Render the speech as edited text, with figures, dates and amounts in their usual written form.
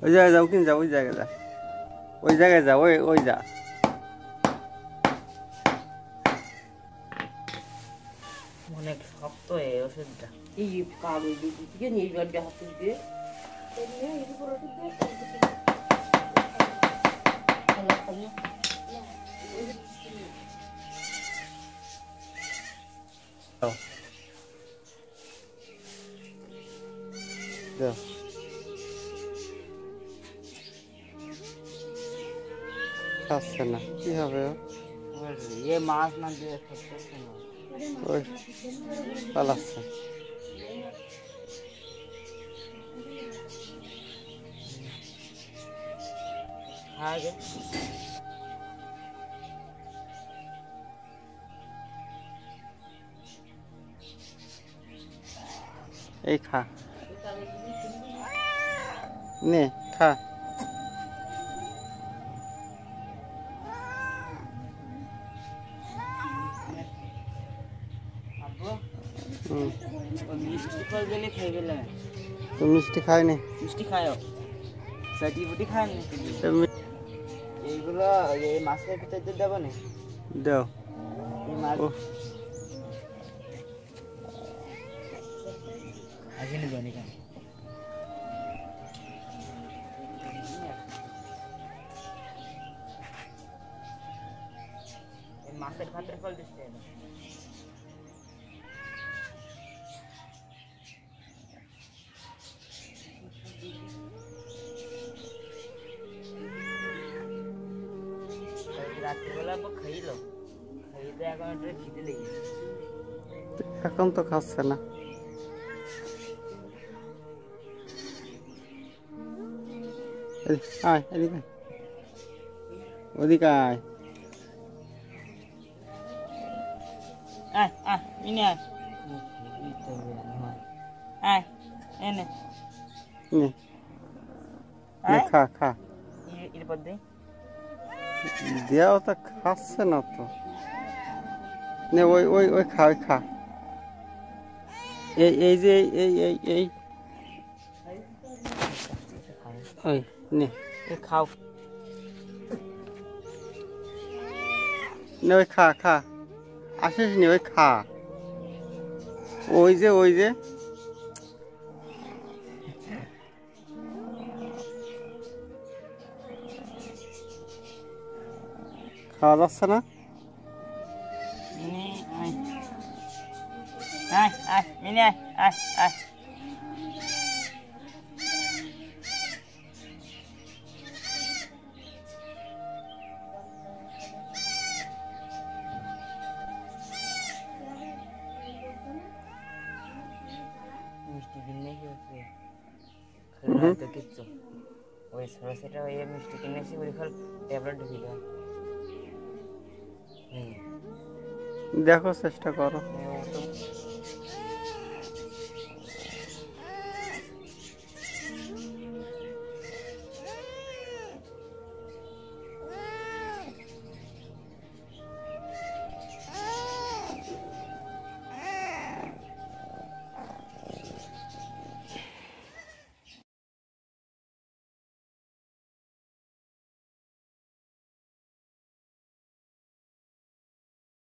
ওই জায়গায় যাও কিন যা ওই জায়গায় যা ওই জায়গায় যা ওই ওই যা অনেক শক্ত এই ওষুধটা এই কাগজ দিয়ে নিয়ে যাবে হাতে দিয়ে খাচ্ছে না কি হবে এ মাছ না দিয়ে খাচ্ছে না ওই পালাচ্ছে আগে এই খা নে খা মিষ্টি ফল দিলে খাই ফেলে তো মিষ্টি খায়নি মিষ্টি খায়ও সাইটি বুটি খায় না এইগুলো এই মাছের ভিতরে দেবো না দাও এই মাছ আগে নিয়ে যানি কেন এই মাছের খাতের ফল দিচ্ছে রাত্রিবেলা খাইলো খাইতে এখন একটু খিদে লেগেছে এখন তো খাচ্ছে না আয় এদিকে ওদিকে আয় আয় আয় মিনি আয় আয় এনে নে নে খা খা এরপর দে দেওয়া তো খাচ্ছে না তো নে ওই ওই ওই খা ওই খা এই এই যে এই এই এই ওই নে খাও নে ওই খা খা আসিস নি ওই খা ওই যে খাওয়া যাচ্ছে না আয় আয় মিনি আয় আয় আয় মিষ্টি কিনে খেয়েছে তো কিচ্ছু ওই সরাসরি ওই মিষ্টি কিনে এসে ওই ফল ট্যাবলেট ঢুকিয়ে দেওয়া দেখো চেষ্টা করো